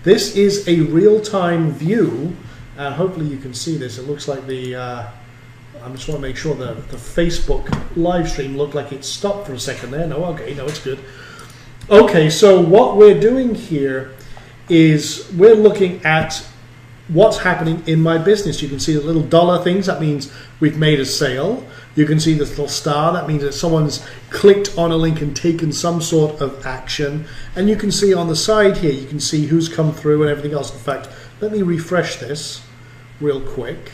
This is a real-time view, and hopefully you can see this. It looks like the, I just want to make sure that the Facebook live stream looked like it stopped for a second there. No, okay, no, it's good. Okay, so what we're doing here is we're looking at what's happening in my business. You can see the little dollar things. That means we've made a sale. You can see this little star. That means that someone's clicked on a link and taken some sort of action. And you can see on the side here, you can see who's come through and everything else. In fact, let me refresh this real quick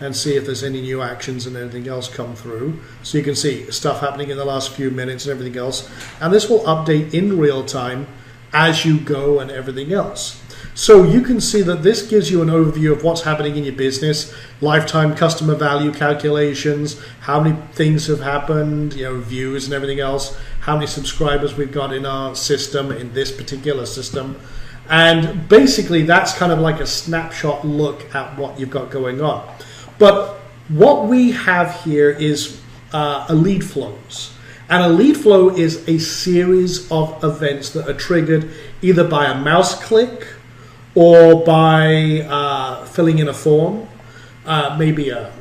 and see if there's any new actions and anything else come through. So you can see stuff happening in the last few minutes and everything else. And this will update in real time as you go and everything else. So you can see that this gives you an overview of what's happening in your business, lifetime customer value calculations, how many things have happened, views and everything else, how many subscribers we've got in our system, in this particular system. And basically that's kind of like a snapshot look at what you've got going on. But what we have here is a lead flows. And a lead flow is a series of events that are triggered either by a mouse click or by filling in a form, maybe a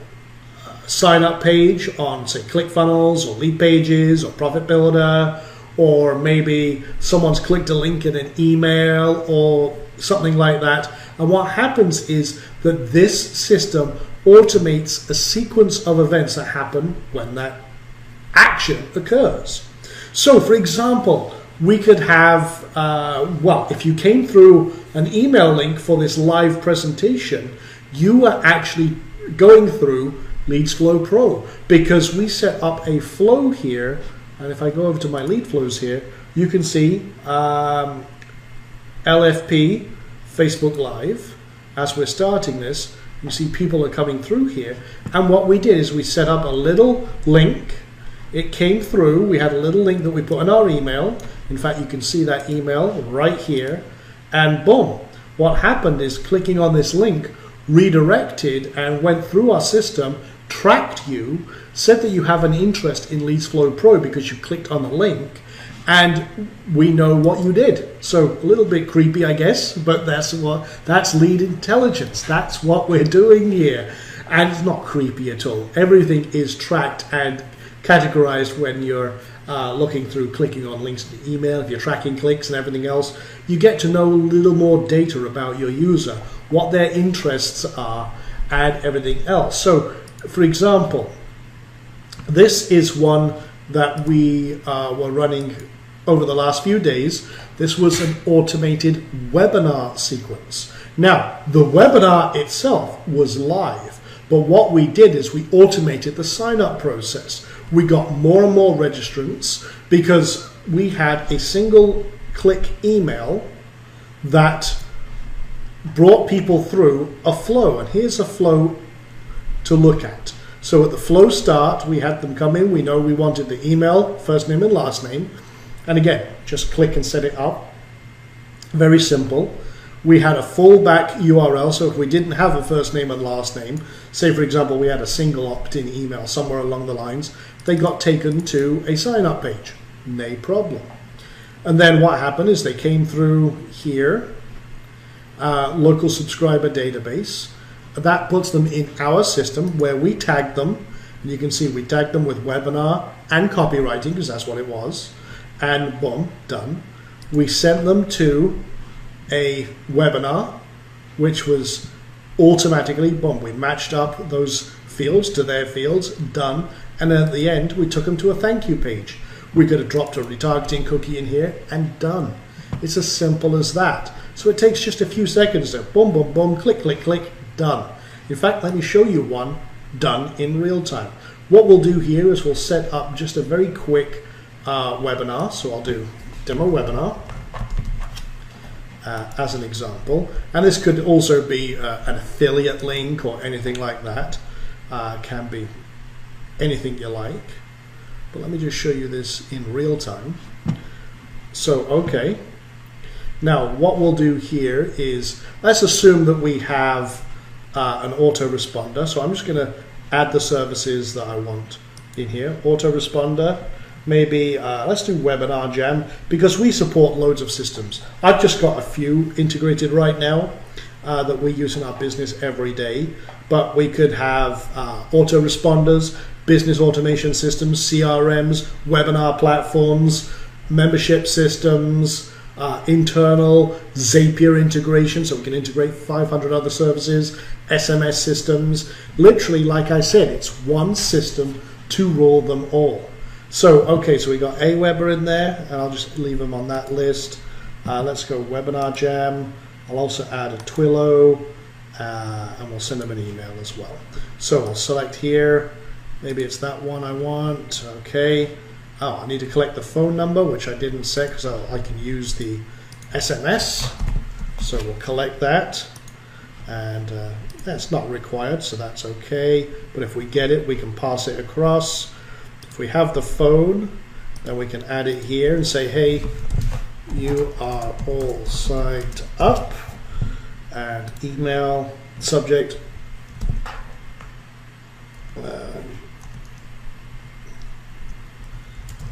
sign-up page on, say, ClickFunnels or Lead Pages or Profit Builder, or maybe someone's clicked a link in an email or something like that. And what happens is that this system automates a sequence of events that happen when that action occurs. So, for example, we could have, well, if you came through an email link for this live presentation, you are actually going through LeadsFlow Pro, because we set up a flow here. And if I go over to my lead flows here, you can see LFP, Facebook Live. As we're starting this, you see people are coming through here. And what we did is we set up a little link. It came through. We had a little link that we put in our email. In fact, you can see that email right here. And boom, what happened is clicking on this link redirected and went through our system, tracked you, said that you have an interest in LeadsFlow Pro because you clicked on the link, and we know what you did. So a little bit creepy, I guess, but that's lead intelligence. That's what we're doing here. And it's not creepy at all. Everything is tracked and categorized when you're looking through, clicking on links to email. If you're tracking clicks and everything else, you get to know a little more data about your user, what their interests are, and everything else. So, for example, this is one that we were running over the last few days. This was an automated webinar sequence. Now, the webinar itself was live, but what we did is we automated the sign-up process. We got more and more registrants because we had a single click email that brought people through a flow. And here's a flow to look at. So at the flow start, we had them come in. We know we wanted the email, first name and last name. And again, just click and set it up. Very simple. We had a fallback URL, so if we didn't have a first name and last name, say for example we had a single opt-in email somewhere along the lines, they got taken to a sign-up page. No problem. And then what happened is they came through here, local subscriber database. That puts them in our system where we tagged them. And you can see we tagged them with webinar and copywriting, because that's what it was. And boom, done. We sent them to a webinar, which was automatically, boom, we matched up those fields to their fields, done. And then at the end, we took them to a thank you page. We could have dropped a retargeting cookie in here and done. It's as simple as that. So it takes just a few seconds to boom, boom, boom, click, click, click, done. In fact, let me show you one done in real time. What we'll do here is we'll set up just a very quick webinar. So I'll do demo webinar as an example. And this could also be an affiliate link or anything like that. Can be anything you like. But let me just show you this in real time. So, okay. Now, what we'll do here is, let's assume that we have an autoresponder. So I'm just going to add the services that I want in here. Autoresponder, maybe let's do Webinar Jam, because we support loads of systems. I've just got a few integrated right now that we use in our business every day, but we could have autoresponders, business automation systems, CRMs, webinar platforms, membership systems, internal Zapier integration, so we can integrate 500 other services, SMS systems. Literally, like I said, it's one system to rule them all. So, okay, so we got Aweber in there, and I'll just leave them on that list. Let's go Webinar Jam. I'll also add a Twilio, and we'll send them an email as well. So I'll select here. Maybe it's that one I want. Okay. Oh, I need to collect the phone number, which I didn't set because I can use the SMS. So we'll collect that. And that's not required, so that's okay. But if we get it, we can pass it across. If we have the phone, then we can add it here and say, hey, you are all signed up. And email, subject.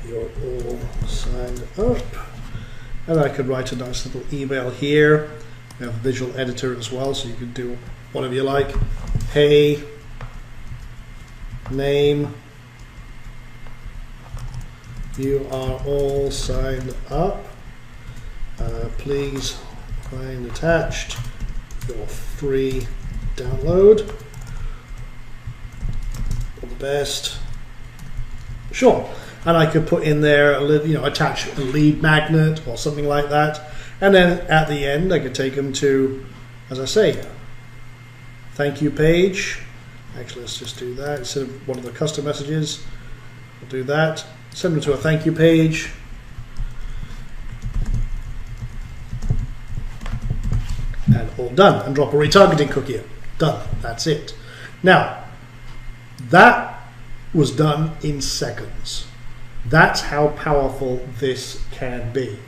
You're all signed up. And I could write a nice little email here. We have a visual editor as well, so you can do whatever you like. Hey, name, you are all signed up. Please find attached your free download. All the best. Sure. And I could put in there, attach a lead magnet or something like that. And then at the end, I could take them to, as I say, thank you page. Actually, let's just do that. Instead of one of the custom messages, we'll do that. Send them to a thank you page. And all done. And drop a retargeting cookie in. Done. That's it. Now, that was done in seconds. That's how powerful this can be.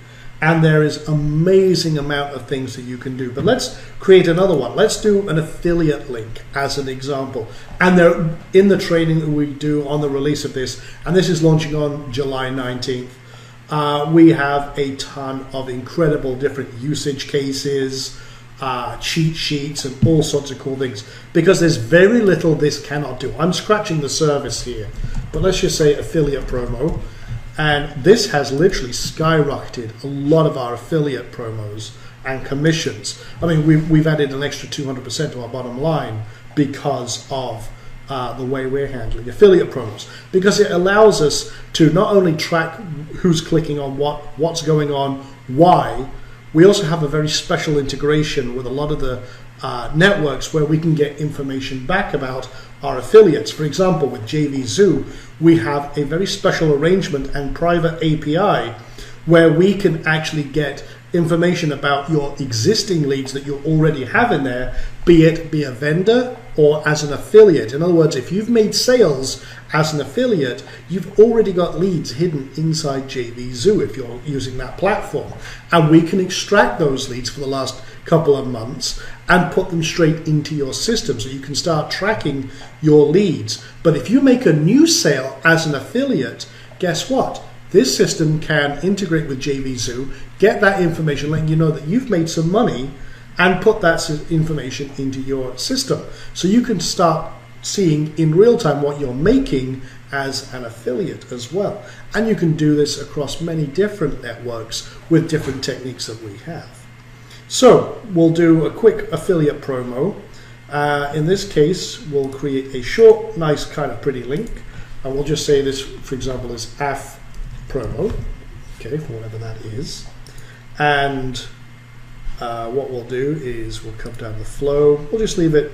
And there is amazing amount of things that you can do. But let's create another one. Let's do an affiliate link as an example. And they're in the training that we do on the release of this, and this is launching on July 19th. We have a ton of incredible different usage cases, cheat sheets, and all sorts of cool things, because there's very little this cannot do. I'm scratching the surface here, but let's just say affiliate promo, and this has literally skyrocketed a lot of our affiliate promos and commissions. I mean, we've added an extra 200% to our bottom line because of the way we're handling affiliate promos, because it allows us to not only track who's clicking on what's going on, why. We also have a very special integration with a lot of the networks where we can get information back about our affiliates. For example, with JVZoo, we have a very special arrangement and private API where we can actually get information about your existing leads that you already have in there, be a vendor or as an affiliate. In other words, if you've made sales as an affiliate, you've already got leads hidden inside JVZoo if you're using that platform. And we can extract those leads for the last couple of months and put them straight into your system so you can start tracking your leads. But if you make a new sale as an affiliate, guess what? This system can integrate with JVZoo, get that information letting you know that you've made some money, and put that information into your system. So you can start seeing in real time what you're making as an affiliate as well. And you can do this across many different networks with different techniques that we have. So we'll do a quick affiliate promo. In this case, we'll create a short, nice, kind of pretty link. And we'll just say this, for example, is AF promo, okay, for whatever that is. And what we'll do is we'll come down the flow. We'll just leave it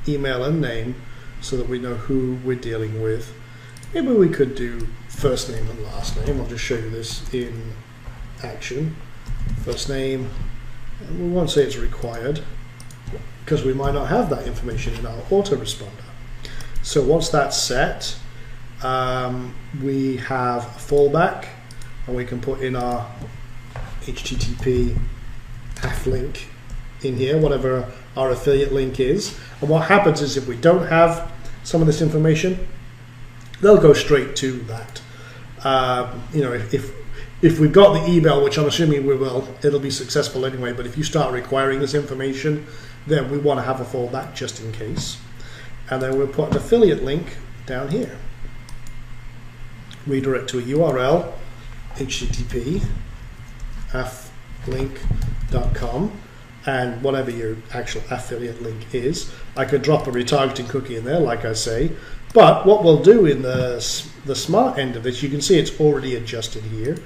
email and name so that we know who we're dealing with. Maybe we could do first name and last name. I'll just show you this in action. First name, and we won't say it's required because we might not have that information in our autoresponder. So once that's set, we have a fallback, and we can put in our HTTP AF link in here, whatever our affiliate link is. And what happens is if we don't have some of this information, they'll go straight to that You know, if we've got the email, which I'm assuming we will, it'll be successful anyway. But if you start requiring this information, then we want to have a fallback just in case. And then we'll put an affiliate link down here. Redirect to a URL, http afflink.com, and whatever your actual affiliate link is. I could drop a retargeting cookie in there, like I say. But what we'll do in the smart end of this, you can see it's already adjusted here,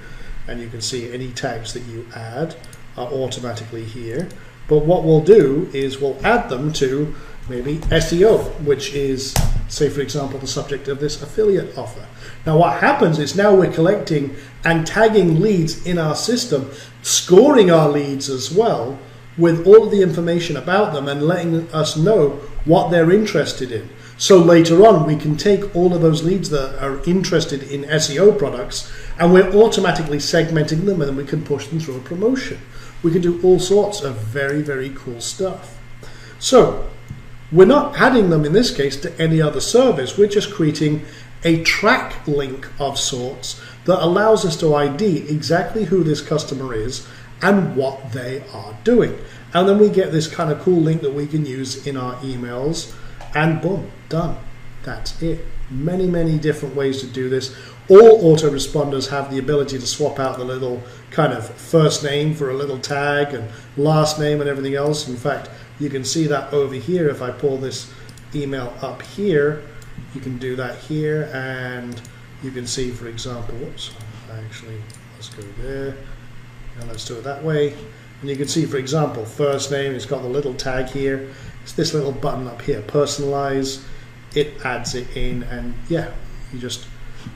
and you can see any tags that you add are automatically here. But what we'll do is we'll add them to maybe SEO, which is, say for example, the subject of this affiliate offer. Now what happens is now we're collecting and tagging leads in our system, scoring our leads as well with all of the information about them and letting us know what they're interested in. So later on we can take all of those leads that are interested in SEO products and we're automatically segmenting them, and then we can push them through a promotion. We can do all sorts of very, very cool stuff. So we're not adding them in this case to any other service. We're just creating a track link of sorts that allows us to ID exactly who this customer is and what they are doing. And then we get this kind of cool link that we can use in our emails, and boom, done. That's it. Many, many different ways to do this. All autoresponders have the ability to swap out the little kind of first name for a little tag and last name and everything else. In fact, you can see that over here. If I pull this email up here, you can do that here, and you can see, for example, whoops, actually, let's go there, and let's do it that way. And you can see, for example, first name, it's got the little tag here. It's this little button up here, personalize. It adds it in, and yeah, you just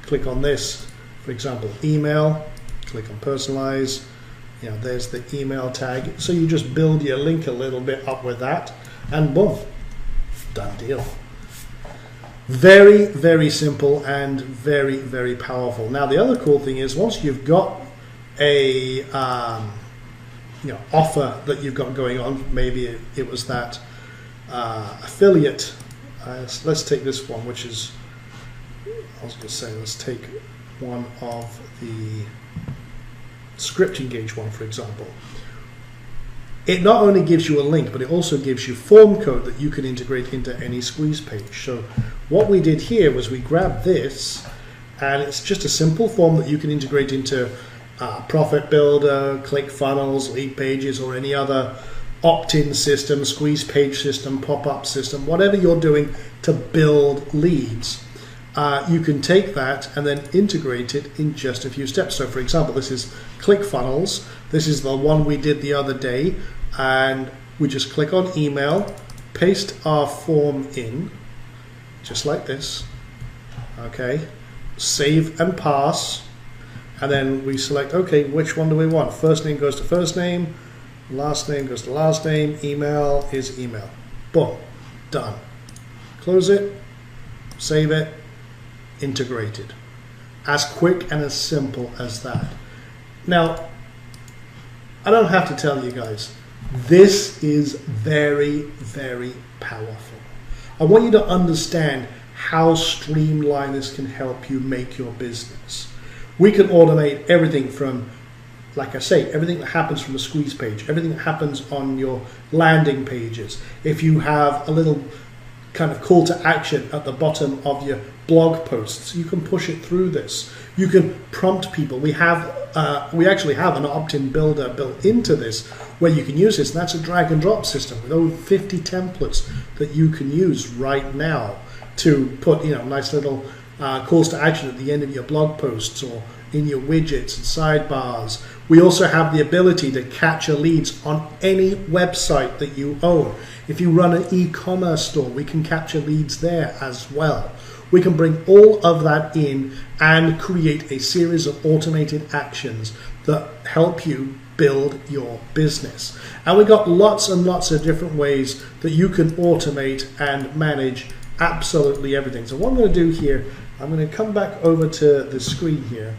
click on this. For example, email, click on personalize. You know, there's the email tag. So you just build your link a little bit up with that, and boom, done deal. Very, very simple and very, very powerful. Now, the other cool thing is once you've got a offer that you've got going on, maybe it was that affiliate. Let's take this one, which is, I was going to say, let's take one of the script engage one, for example. It not only gives you a link, but it also gives you form code that you can integrate into any squeeze page. So what we did here was we grabbed this, and it's just a simple form that you can integrate into Profit Builder, ClickFunnels, Lead Pages, or any other opt-in system, squeeze page system, pop-up system, whatever you're doing to build leads. You can take that and then integrate it in just a few steps. So for example, this is ClickFunnels. This is the one we did the other day, and we just click on email, paste our form in, just like this, okay, save and pass, and then we select, okay, which one do we want? First name goes to first name, last name goes to last name, email is email. Boom, done. Close it, save it, integrated. As quick and as simple as that. Now, I don't have to tell you guys, this is very, very powerful. I want you to understand how streamlined this can help you make your business. We can automate everything from, like I say, everything that happens from a squeeze page, everything that happens on your landing pages. If you have a little kind of call to action at the bottom of your blog posts, you can push it through this. You can prompt people. We actually have an opt-in builder built into this where you can use this, and that's a drag and drop system with over 50 templates that you can use right now to put, nice little calls to action at the end of your blog posts or in your widgets and sidebars. We also have the ability to capture leads on any website that you own. If you run an e-commerce store, we can capture leads there as well. We can bring all of that in and create a series of automated actions that help you build your business. And we've got lots and lots of different ways that you can automate and manage absolutely everything. So what I'm going to do here, I'm going to come back over to the screen here,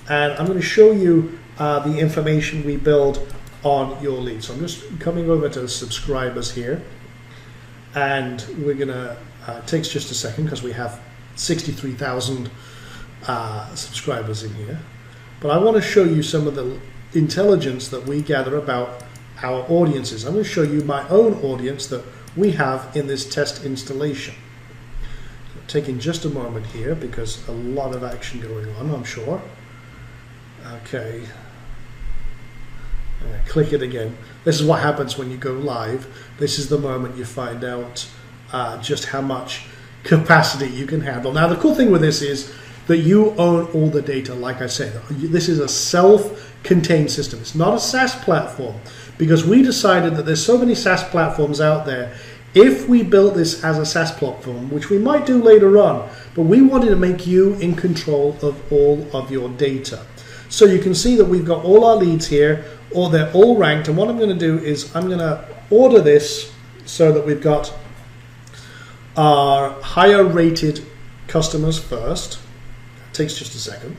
and I'm going to show you the information we build on your lead. So I'm just coming over to the subscribers here, and we're going to, it takes just a second because we have 63,000 subscribers in here. But I want to show you some of the intelligence that we gather about our audiences. I'm going to show you my own audience that we have in this test installation. So taking just a moment here because a lot of action going on, I'm sure. Okay. Click it again. This is what happens when you go live. This is the moment you find out just how much capacity you can handle. Now the cool thing with this is that you own all the data. Like I said, this is a self-contained system. It's not a SaaS platform because we decided that there's so many SaaS platforms out there. If we built this as a SaaS platform, which we might do later on, but we wanted to make you in control of all of your data. So you can see that we've got all our leads here, or they're all ranked. And what I'm going to do is I'm going to order this so that we've got our higher rated customers first. It takes just a second.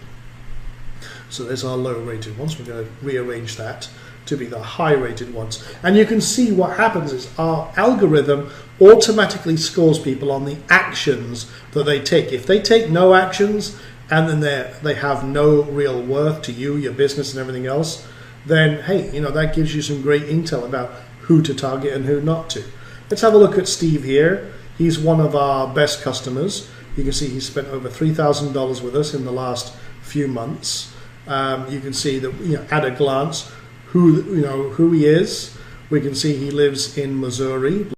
So there's our low rated ones. We're going to rearrange that to be the high rated ones. And you can see what happens is our algorithm automatically scores people on the actions that they take. If they take no actions and then they have no real worth to you, your business and everything else, then hey, that gives you some great intel about who to target and who not to. Let's have a look at Steve here. He's one of our best customers. You can see he's spent over $3,000 with us in the last few months. You can see that at a glance who he is. We can see he lives in Missouri.